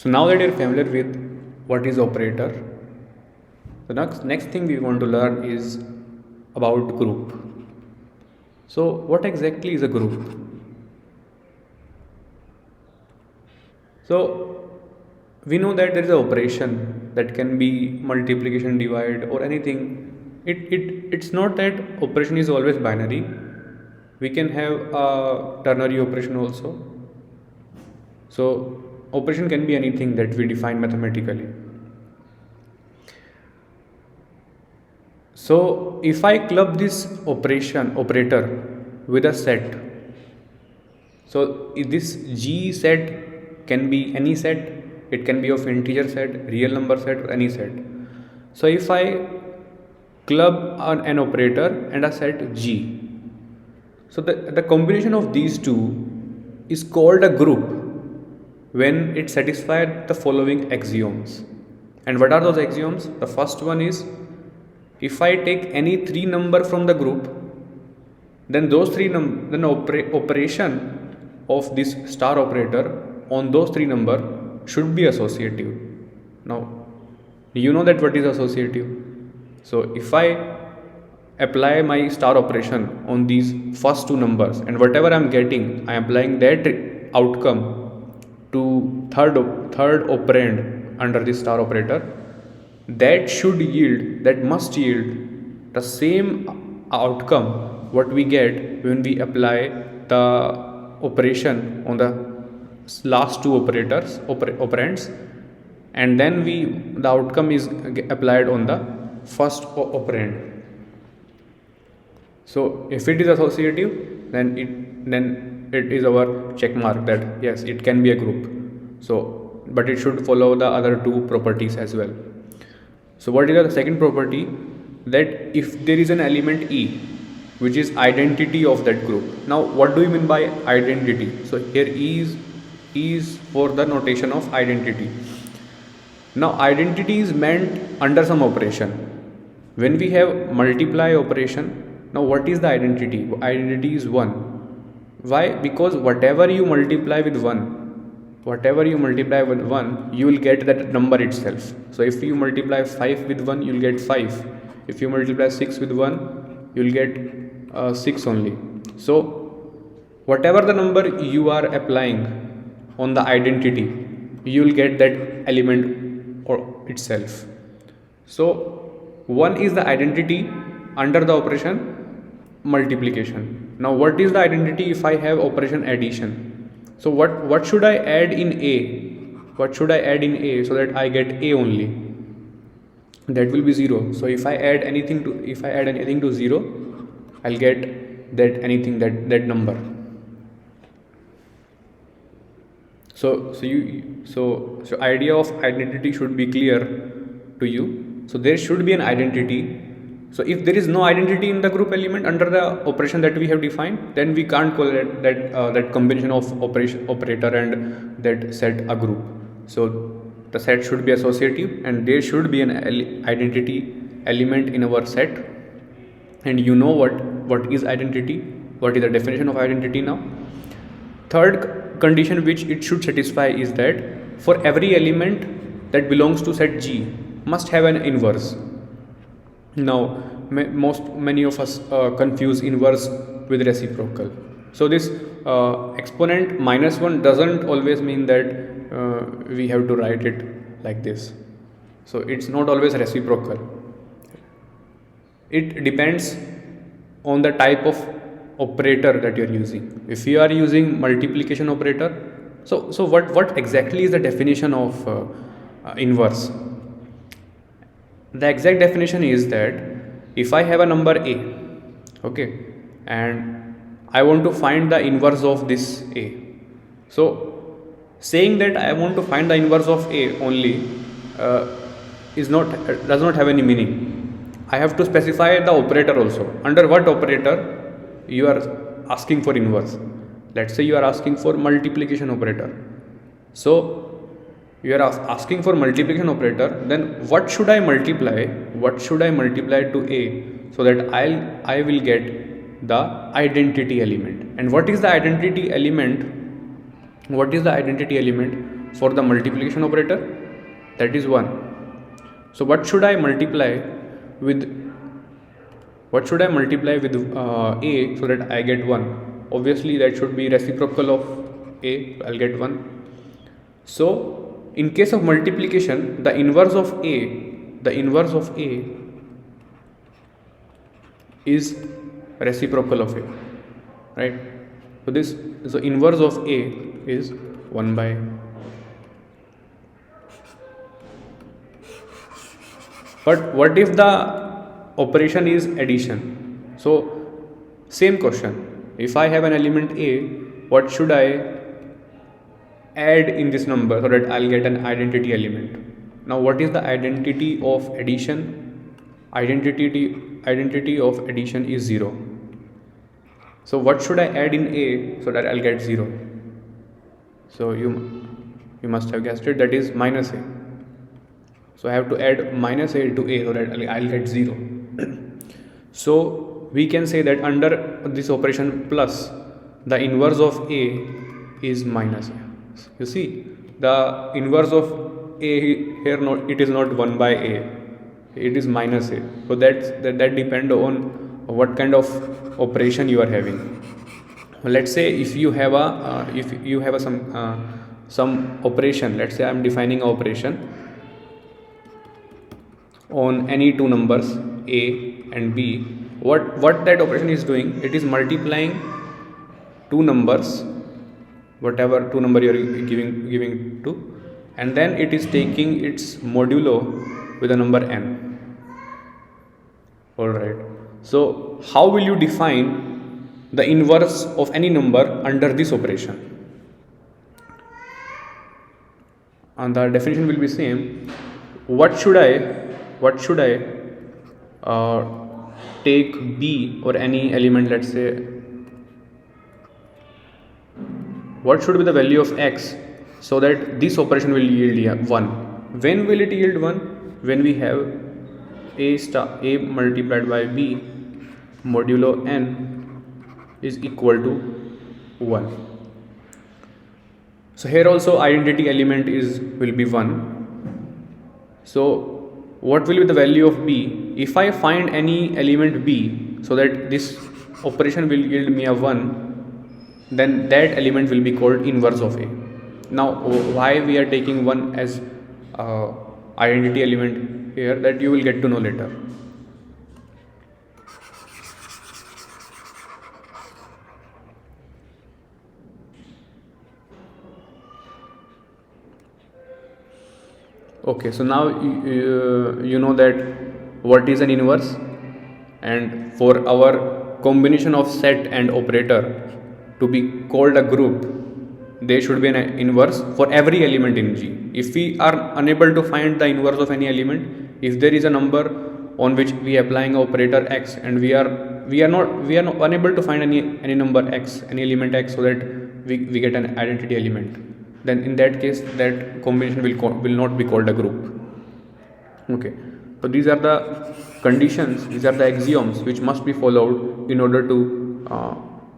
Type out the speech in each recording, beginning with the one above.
So now that you're familiar with what is operator, the next thing we want to learn is about group. So what exactly is a group? So we know that there is an operation that can be multiplication, divide, or anything. It's not that operation is always binary. We can have a ternary operation also. So operation can be anything that we define mathematically. So if I club this operator with a set, so this G set can be any set, it can be of integer set, real number set, or any set. So if I club an operator and a set G, so the combination of these two is called a group when it satisfies the following axioms. And what are those axioms? The first one is, if I take any three number from the group, then those operation of this star operator on those three number should be associative. Now you know that what is associative. So if I apply my star operation on these first two numbers, and whatever I am getting, I am applying that outcome to third operand under this star operator, that must yield the same outcome what we get when we apply the operation on the last two operands, and then the outcome is applied on the first operand. So if it is associative, then it is our check mark that yes, it can be a group. So but it should follow the other two properties as well. So what is the second property? That if there is an element E which is identity of that group. Now what do you mean by identity? So here E is for the notation of identity. Now identity is meant under some operation. When we have multiply operation, now what is the identity? Identity is 1. Why? Because whatever you multiply with 1, you will get that number itself. So if you multiply 5 with 1, you will get 5. If you multiply 6 with 1, you will get 6 only. So whatever the number you are applying on the identity, you will get that element or itself. So 1 is the identity under the operation multiplication. Now what is the identity if I have operation addition? So what should I add in A? What should I add in A so that I get A only? That will be 0. So if I add anything to 0, I'll get that number. So idea of identity should be clear to you. So there should be an identity. So if there is no identity in the group element under the operation that we have defined, then we can't call that combination of operator and that set a group. So the set should be associative, and there should be an identity element in our set. And you know what is identity? What is the definition of identity now? Third condition which it should satisfy is that for every element that belongs to set G must have an inverse. Now many of us confuse inverse with reciprocal. So this exponent -1 doesn't always mean that we have to write it like this. So it's not always reciprocal. It depends on the type of operator that you are using. If you are using multiplication operator, so what exactly is the definition of inverse? The exact definition is that if I have a number A, okay, and I want to find the inverse of this A. So saying that I want to find the inverse of A only does not have any meaning. I have to specify the operator also. Under what operator you are asking for inverse? Let's say you are asking for multiplication operator. So you are asking for multiplication operator, then what should I multiply? What should I multiply to A so that I will get the identity element? And what is the identity element? for the multiplication operator, that is 1. So what should I multiply with a so that I get 1? Obviously that should be reciprocal of a, I'll get 1. So in case of multiplication, the inverse of a is reciprocal of a, right? So inverse of a is 1 by. But what if the operation is addition? So same question, if I have an element a, what should I add in this number so that I'll get an identity element? Now what is the identity of addition? Identity of addition is 0. So what should I add in a so that I'll get 0? So you must have guessed it, that is minus a. So I have to add minus a to a so that I'll get 0. So we can say that under this operation plus, the inverse of a is minus a. You see, the inverse of a here, it is not 1 by a, it is minus a. So that depends on what kind of operation you are having. Let's say if you have some operation, let's say I am defining an operation on any two numbers a and b. What that operation is doing, it is multiplying two numbers, whatever two number you are giving to, and then it is taking its modulo with a number n. Alright, so how will you define the inverse of any number under this operation? And the definition will be same. What should I take b or any element, let's say, what should be the value of x so that this operation will yield 1? When will it yield 1? When we have a multiplied by b modulo n is equal to 1. So here also identity element will be 1. So what will be the value of b? If I find any element b so that this operation will yield me a 1, then that element will be called inverse of a. Now why we are taking 1 as identity element here, that you will get to know later. Okay, so now you know that what is an inverse, and for our combination of set and operator to be called a group, there should be an inverse for every element in G. If we are unable to find the inverse of any element, if there is a number on which we are applying operator x and we are not unable to find any number x, any element x, so that we get an identity element, then in that case that combination will not be called a group. Okay, so these are the conditions, these are the axioms which must be followed in order to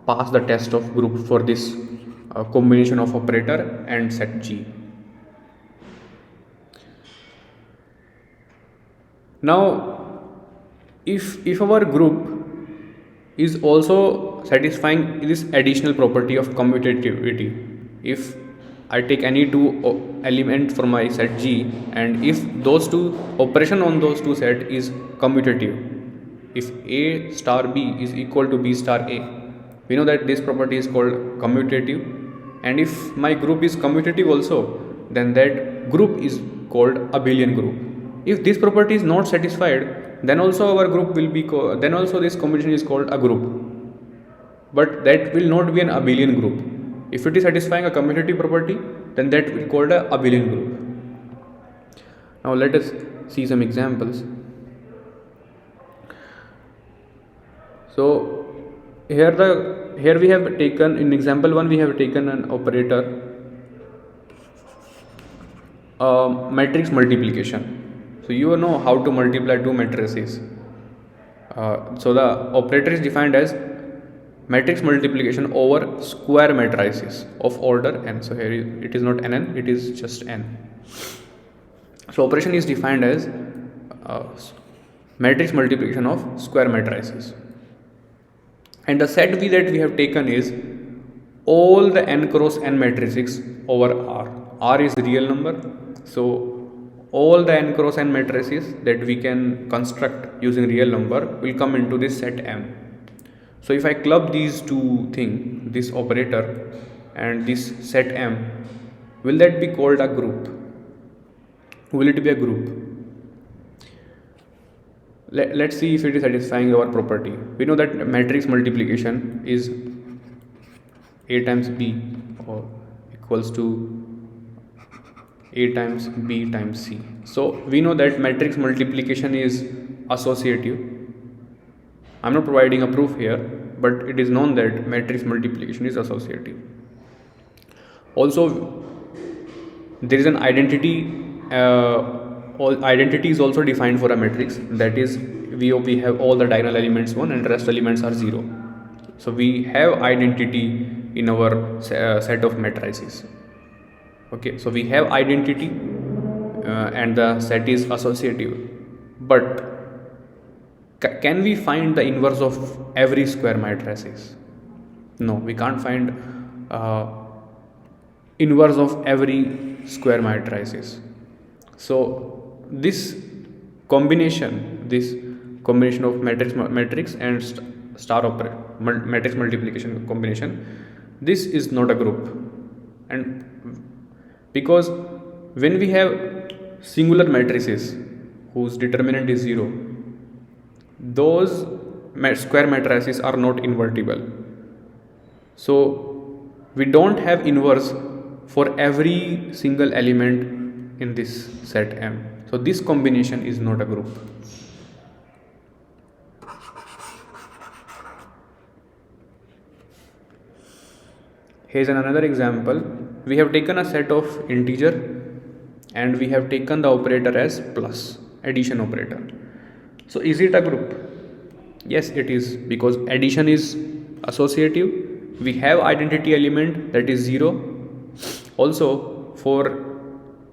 pass the test of group for this combination of operator and set G. Now if our group is also satisfying this additional property of commutativity, if I take any two elements from my set G, and if those two operation on those two set is commutative, if A star B is equal to B star A, we know that this property is called commutative. And if my group is commutative also, then that group is called abelian group. If this property is not satisfied, then also our group will be then also this combination is called a group, but that will not be an abelian group. If it is satisfying a commutative property, then that will be called a abelian group. Now let us see some examples. So here we have taken, in example 1 we have taken an operator matrix multiplication. So you know how to multiply two matrices. So the operator is defined as matrix multiplication over square matrices of order n. So here it is not nn, it is just n. So operation is defined as matrix multiplication of square matrices, and the set V that we have taken is all the n cross n matrices over R. R is real number, so all the n cross n matrices that we can construct using real number will come into this set M. So if I club these two things, this operator and this set M, will that be called a group? Will it be a group? Let's see if it is satisfying our property. We know that matrix multiplication is A times B or equals to A times B times C. So we know that matrix multiplication is associative. I'm not providing a proof here, but it is known that matrix multiplication is associative. Also, there is an identity. Identity is also defined for a matrix, that is we have all the diagonal elements 1 and rest elements are 0. So we have identity in our set of matrices. Okay, so we have identity and the set is associative, but can we find the inverse of every square matrices? No, we can't find inverse of every square matrices. So this combination of matrix and matrix multiplication combination, this is not a group. And because when we have singular matrices whose determinant is 0, those square matrices are not invertible. So we don't have inverse for every single element in this set M. So this combination is not a group. Here's another example. We have taken a set of integer and we have taken the operator as plus, addition operator. So is it a group? Yes, it is, because addition is associative. We have identity element that is 0. Also, for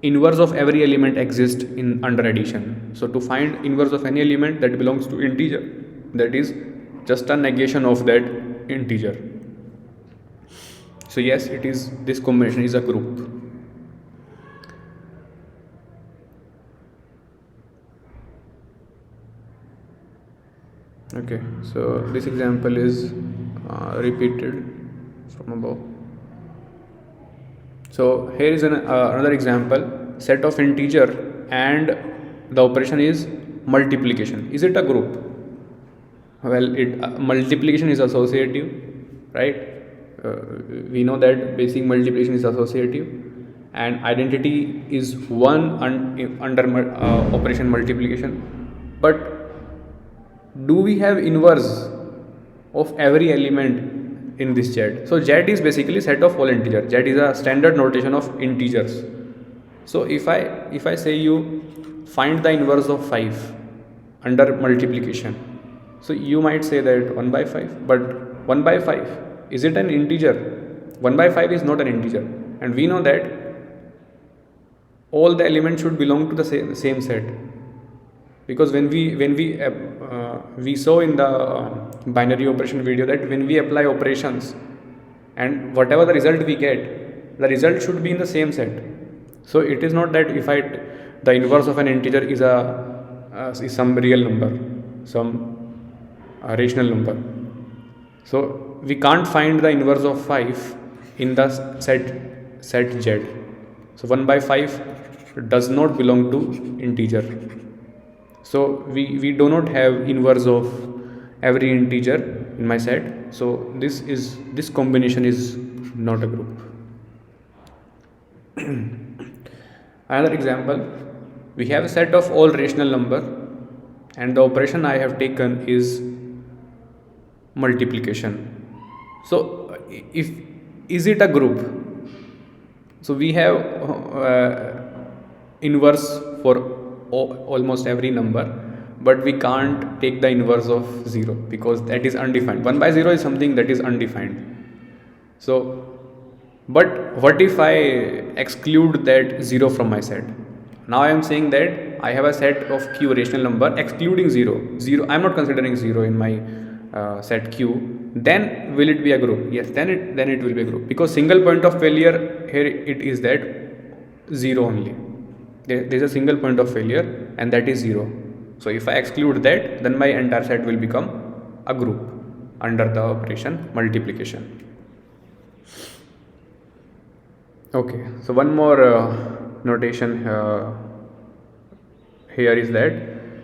inverse of every element exists in under addition. So to find inverse of any element that belongs to integer, that is just a negation of that integer. So yes, it is, this combination is a group. Okay, so this example is repeated from above. So here is another example, set of integer and the operation is multiplication. Is it a group? Well, multiplication is associative, right? We know that basic multiplication is associative and identity is 1 under operation multiplication. But do we have inverse of every element in this Z? So Z is basically set of all integers. Z is a standard notation of integers. So if I say you find the inverse of 5 under multiplication, so you might say that 1 by 5, but 1 by 5, is it an integer? 1 by 5 is not an integer, and we know that all the elements should belong to the same set, because when we saw in the binary operation video that when we apply operations and whatever the result we get, the result should be in the same set. So it is not that if the inverse of an integer is some real number, some rational number. So we can't find the inverse of 5 in the set Z. So 1 by 5 does not belong to integer. So we do not have inverse of every integer in my set. So this combination is not a group. Another example, we have a set of all rational number and the operation I have taken is multiplication. So is it a group? So we have inverse for almost every number, but we can't take the inverse of 0 because that is undefined. 1 by 0 is something that is undefined. So but what if I exclude that 0 from my set? Now I am saying that I have a set of q rational number excluding 0. I am not considering 0 in my set q. Then will it be a group? Yes, then it will be a group, because single point of failure here it is that 0 only. There is a single point of failure and that is 0. So if I exclude that, then my entire set will become a group under the operation multiplication. Okay, so one more notation here is that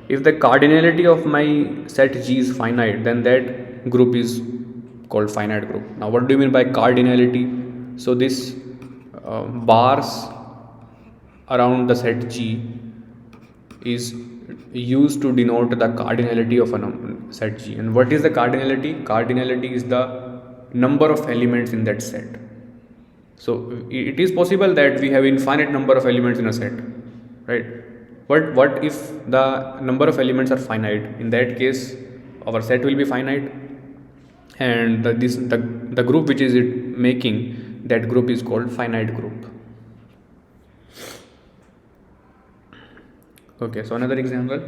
if the cardinality of my set G is finite, then that group is called finite group. Now what do you mean by cardinality? So this bars around the set G is used to denote the cardinality of a set G. And what is the cardinality? Cardinality is the number of elements in that set. So it is possible that we have infinite number of elements in a set, right? But what if the number of elements are finite? In that case, our set will be finite, and the group which is it making, that group is called finite group. Okay, so another example.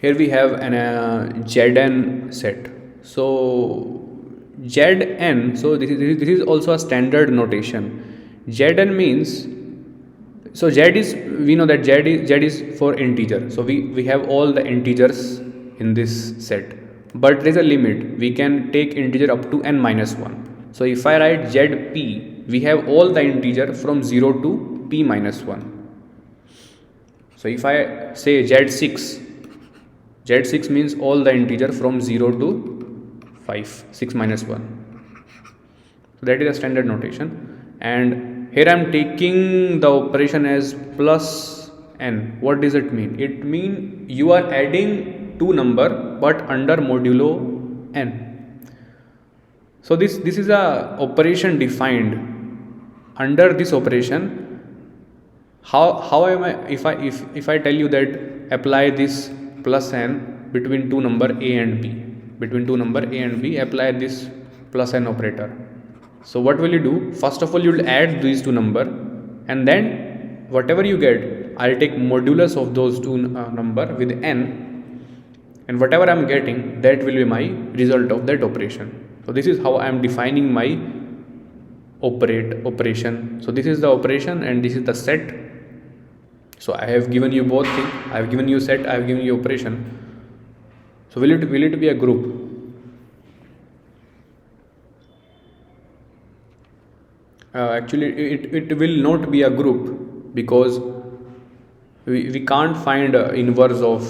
Here we have an Zn set. So Zn, so this is also a standard notation. Zn means, so Z is, we know that Z is for integer. So we have all the integers in this set, but there is a limit. We can take integer up to n minus 1. So if I write Zp, we have all the integer from 0 to p minus 1. So if I say Z6 means all the integer from 0 to 5, 6 minus 1. So that is a standard notation. And here I am taking the operation as plus n. What does it mean? It means you are adding two number but under modulo n. So this is a operation defined. Under this operation, how am I, if I tell you that apply this plus n between two number a and b, apply this plus n operator. So what will you do? First of all, you will add these two number, and then whatever you get, I'll take modulus of those two number with n, and whatever I'm getting, that will be my result of that operation. So this is how I am defining my operation. So this is the operation and this is the set. So I have given you both things. I have given you set, I have given you operation. So will it be a group? Actually it will not be a group, because we can't find inverse of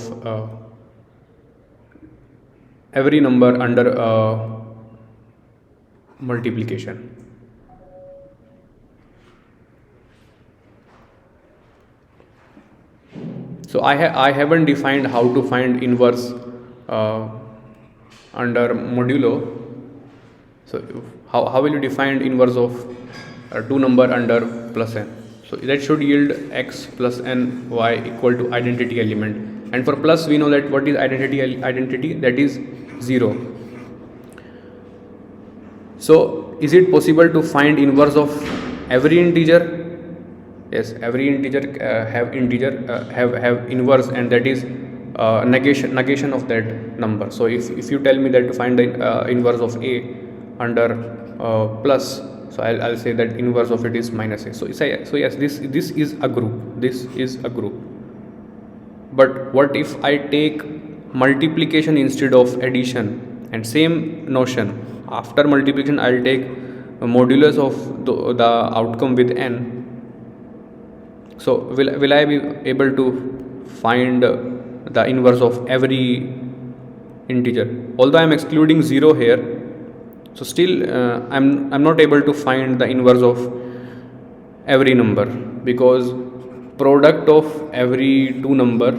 every number under multiplication. So I haven't defined how to find inverse under modulo. So how will you define inverse of two number under plus n? So that should yield x plus n y equal to identity element. And for plus, we know that what is identity? That is 0. So is it possible to find inverse of every integer? Yes, every integer have inverse, and that is negation of that number. So if you tell me that to find the inverse of a under plus, so I'll say that inverse of it is minus a. So yes, this is a group. But what if I take multiplication instead of addition? And same notion, after multiplication I'll take a modulus of the outcome with n. So will I be able to find the inverse of every integer? Although I am excluding 0 here, so still I'm not able to find the inverse of every number, because product of every two number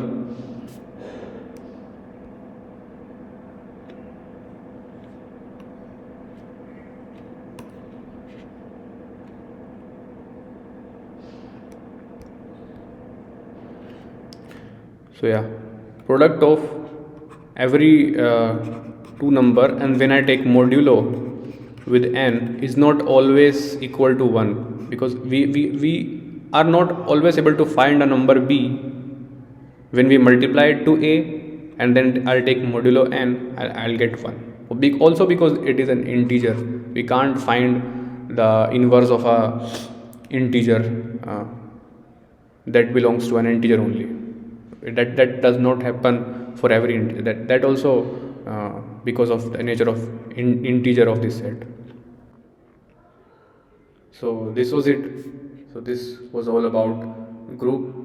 so yeah, product of every two number, and when I take modulo with n, is not always equal to 1, because we are not always able to find a number b when we multiply it to a, and then I'll take modulo n, I'll get 1. Also because it is an integer, we can't find the inverse of a integer that belongs to an integer only. That does not happen for every integer. That also because of the nature of integer of this set. So this was it. So this was all about group